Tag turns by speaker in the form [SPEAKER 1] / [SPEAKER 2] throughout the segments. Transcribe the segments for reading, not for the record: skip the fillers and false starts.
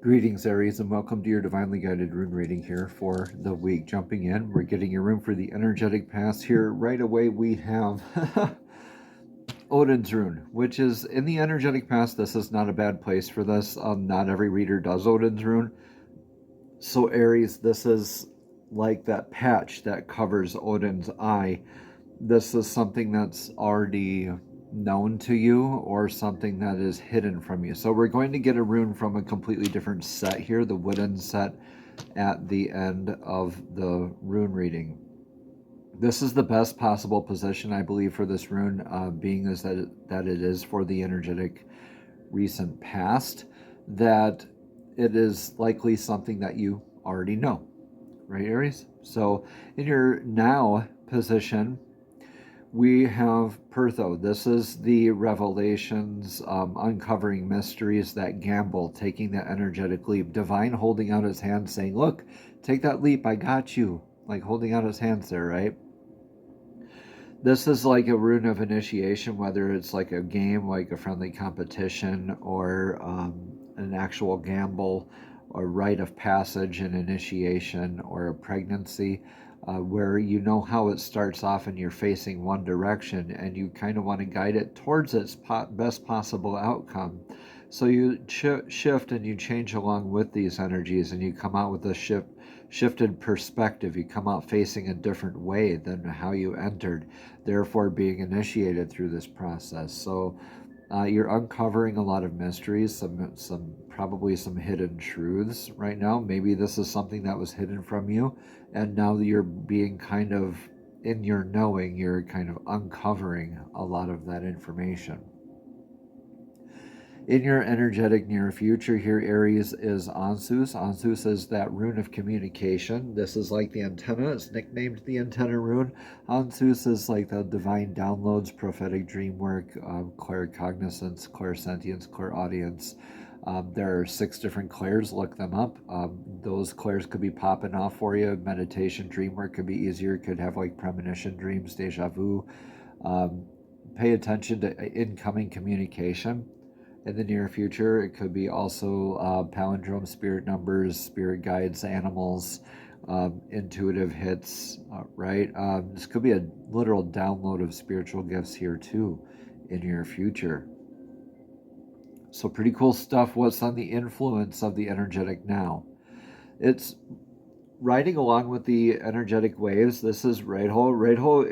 [SPEAKER 1] Greetings, Aries, and welcome to your divinely guided rune reading here for the week. Jumping in, we're getting your room for the energetic pass here. Right away, we have Odin's rune, which is in the energetic pass. This is not a bad place for this. Not every reader does Odin's rune. So, Aries, this is like that patch that covers Odin's eye. This is something that's already known to you or something that is hidden from you. So we're going to get a rune from a completely different set here, the wooden set at the end of the rune reading. This is the best possible position, I believe, for this rune, being is that it is for the energetic recent past, that it is likely something that you already know, right, Aries? So in your now position, we have Pertho. This is the revelations, uncovering mysteries, that gamble, taking that energetic leap. Divine holding out his hand saying, look, take that leap, I got you. Like holding out his hands there, right? This is like a rune of initiation, whether it's like a game, like a friendly competition, or an actual gamble, or rite of passage, an initiation, or a pregnancy. Where you know how it starts off and you're facing one direction and you kind of want to guide it towards its best possible outcome. So you shift and you change along with these energies, and you come out with a shifted perspective. You come out facing a different way than how you entered, therefore being initiated through this process. So you're uncovering a lot of mysteries, some probably some hidden truths right now. Maybe this is something that was hidden from you, and now you're being kind of, in your knowing, you're kind of uncovering a lot of that information. In your energetic near future here, Aries, is Ansus. Ansus is that rune of communication. This is like the antenna. It's nicknamed the antenna rune. Ansus is like the divine downloads, prophetic dream work, claircognizance, clairsentience, clairaudience. There are 6 different clairs. Look them up. Those clairs could be popping off for you. Meditation, dream work could be easier. Could have like premonition dreams, deja vu. Pay attention to incoming communication. In the near future, it could be also palindrome, spirit numbers, spirit guides, animals, intuitive hits, right? This could be a literal download of spiritual gifts here too in your future. So pretty cool stuff. What's on the influence of the energetic now? It's riding along with the energetic waves. This is Reidho. Reidho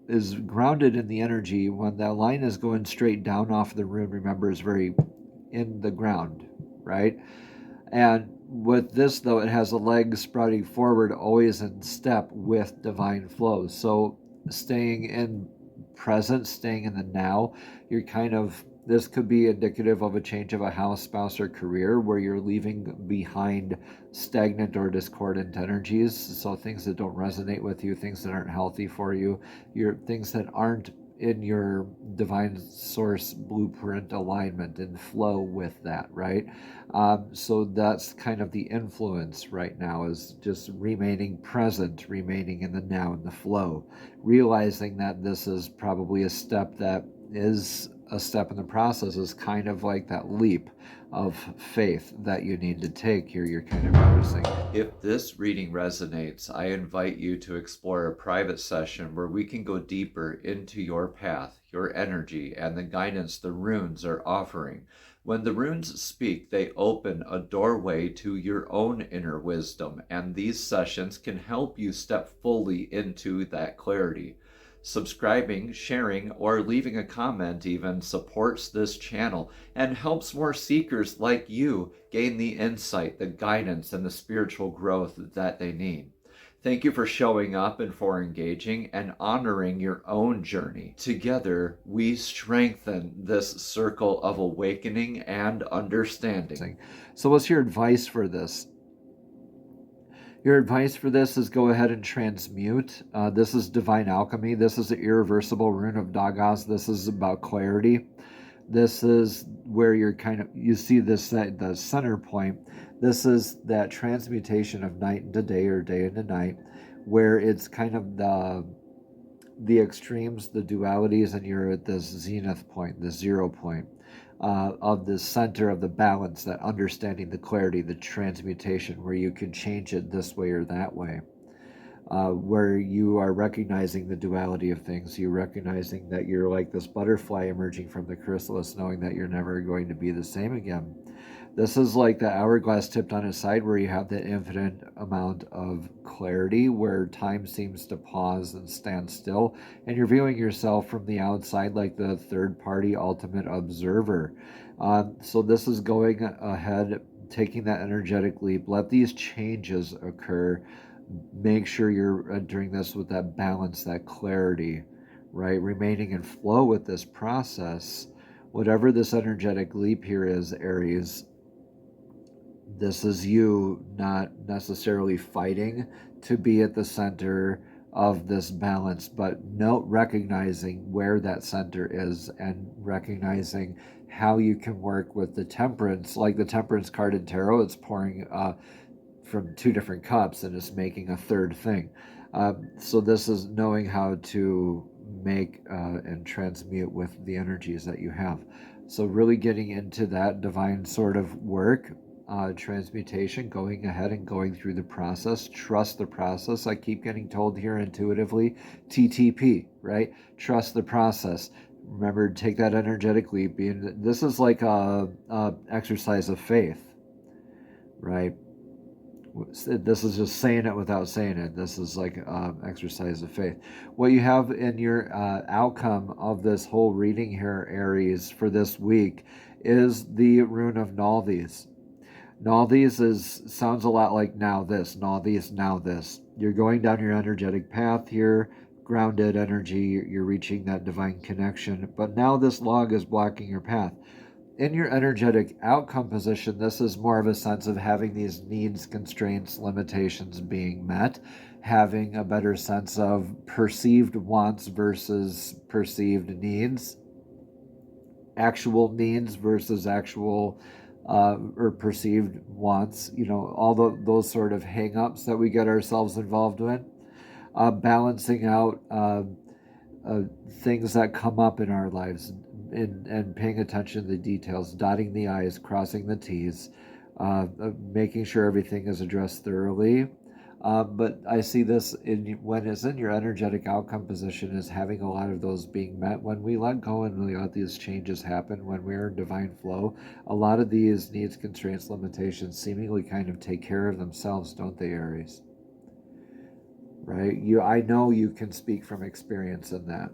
[SPEAKER 1] is grounded in the energy. When that line is going straight down off the rune, remember, is very in the ground, right? And with this, though, it has a leg sprouting forward, always in step with divine flow. So staying in present, staying in the now, you're kind of, this could be indicative of a change of a house, spouse, or career, where you're leaving behind stagnant or discordant energies. So things that don't resonate with you, things that aren't healthy for you, things that aren't in your divine source blueprint alignment and flow with that, right? So that's kind of the influence right now, is just remaining present, remaining in the now, in the flow, realizing that this is probably a step that is a step in the process, is kind of like that leap of faith that you need to take here. You're kind of noticing. If this reading resonates, I invite you to explore a private session where we can go deeper into your path, your energy, and the guidance the runes are offering. When the runes speak, they open a doorway to your own inner wisdom, and these sessions can help you step fully into that clarity. Subscribing, sharing, or leaving a comment even supports this channel and helps more seekers like you gain the insight, the guidance, and the spiritual growth that they need. Thank you for showing up and for engaging and honoring your own journey. Together, we strengthen this circle of awakening and understanding. So what's your advice for this? Your advice for this is go ahead and transmute. This is divine alchemy. This is the irreversible rune of Dagas. This is about clarity. This is where you're kind of, you see this, the center point. This is that transmutation of night into day, or day into night, where it's kind of the extremes, the dualities, and you're at this zenith point, the 0 point of the center of the balance, that understanding, the clarity, the transmutation, where you can change it this way or that way. Where you are recognizing the duality of things, you're recognizing that you're like this butterfly emerging from the chrysalis, knowing that you're never going to be the same again. This is like the hourglass tipped on its side, where you have the infinite amount of clarity, where time seems to pause and stand still, and you're viewing yourself from the outside like the third-party ultimate observer. So this is going ahead, taking that energetic leap. Let these changes occur. Make sure you're doing this with that balance, that clarity, right? Remaining in flow with this process. Whatever this energetic leap here is, Aries, this is you not necessarily fighting to be at the center of this balance, but recognizing where that center is and recognizing how you can work with the temperance, like the temperance card in tarot. It's pouring from 2 different cups and it's making a third thing. So this is knowing how to make and transmute with the energies that you have. So really getting into that divine sort of work, transmutation, going ahead and going through the process. Trust the process. I keep getting told here intuitively, TTP, right? Trust the process. Remember, take that energetic leap. This is like a exercise of faith, right? This is just saying it without saying it. This is like exercise of faith. What you have in your outcome of this whole reading here, Aries, for this week is the rune of Nalthis. Nalthis sounds a lot like now this, Nalthis, now this. You're going down your energetic path here, grounded energy, you're reaching that divine connection, but now this log is blocking your path. In your energetic outcome position, this is more of a sense of having these needs, constraints, limitations being met, having a better sense of perceived wants versus perceived needs, actual needs versus actual or perceived wants, all those sort of hang-ups that we get ourselves involved in, balancing out things that come up in our lives, and paying attention to the details, dotting the I's, crossing the T's, making sure everything is addressed thoroughly. But I see this when it's in your energetic outcome position is having a lot of those being met. When we let go and we let these changes happen, when we're in divine flow, a lot of these needs, constraints, limitations seemingly kind of take care of themselves, don't they, Aries? Right? I know you can speak from experience in that.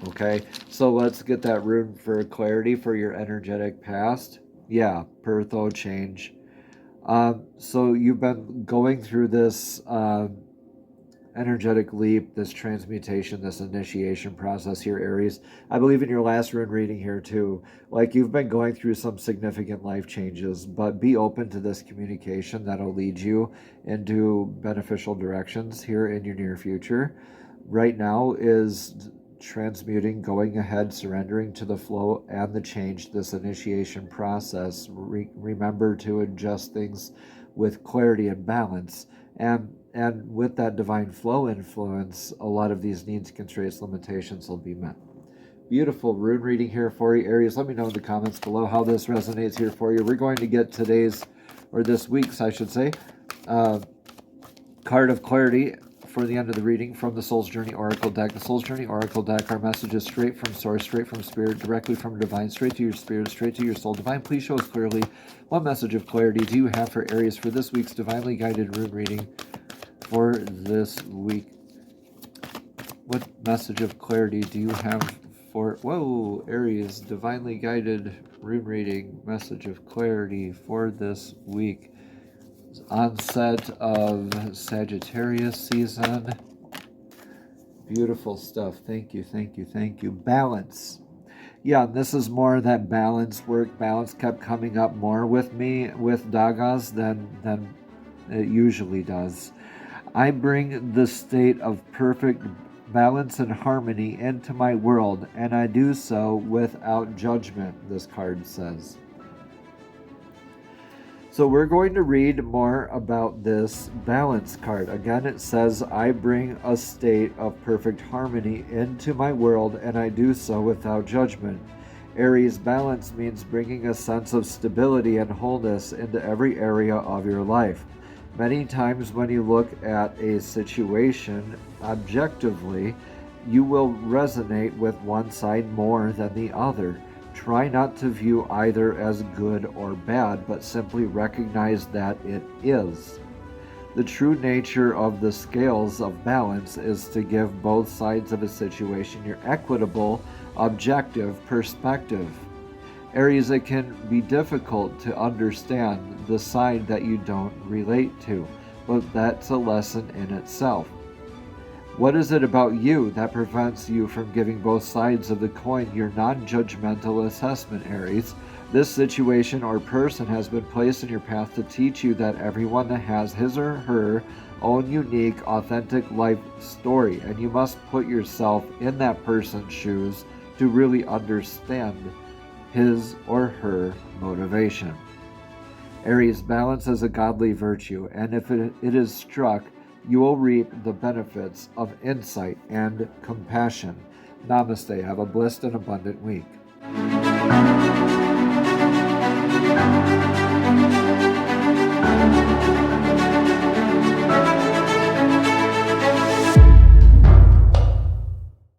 [SPEAKER 1] Okay, so let's get that rune for clarity for your energetic past. Yeah, Pertho change. So you've been going through this energetic leap, this transmutation, this initiation process here, Aries. I believe in your last rune reading here too, like you've been going through some significant life changes, but be open to this communication that'll lead you into beneficial directions here in your near future. Right now is transmuting, going ahead, surrendering to the flow and the change, this initiation process. Remember to adjust things with clarity and balance, and with that divine flow influence, a lot of these needs, constraints, limitations will be met. Beautiful rune reading here for you, Aries. Let me know in the comments below how this resonates here for you. We're going to get today's, or this week's I should say, card of clarity for the end of the reading from the Soul's Journey Oracle deck. The Soul's Journey Oracle deck, our message is straight from source, straight from spirit, directly from divine, straight to your spirit, straight to your soul. Divine, please show us clearly what message of clarity do you have for Aries for this week's divinely guided rune reading for this week. What message of clarity do you have for, Aries, divinely guided rune reading, message of clarity for this week? Onset of Sagittarius season. Beautiful stuff. Thank you, thank you, thank you. Balance. Yeah, this is more that balance work. Balance kept coming up more with me with Dagas than it usually does. I bring the state of perfect balance and harmony into my world, and I do so without judgment, this card says. So we're going to read more about this balance card. Again, it says, I bring a state of perfect harmony into my world, and I do so without judgment. Aries balance means bringing a sense of stability and wholeness into every area of your life. Many times when you look at a situation objectively, you will resonate with one side more than the other. Try not to view either as good or bad, but simply recognize that it is. The true nature of the scales of balance is to give both sides of a situation your equitable, objective perspective. Aries, it can be difficult to understand the side that you don't relate to, but that's a lesson in itself. What is it about you that prevents you from giving both sides of the coin your non-judgmental assessment, Aries? This situation or person has been placed in your path to teach you that everyone has his or her own unique, authentic life story, and you must put yourself in that person's shoes to really understand his or her motivation. Aries, balance is a godly virtue, and if it is struck, you will reap the benefits of insight and compassion. Namaste. Have a blessed and abundant week.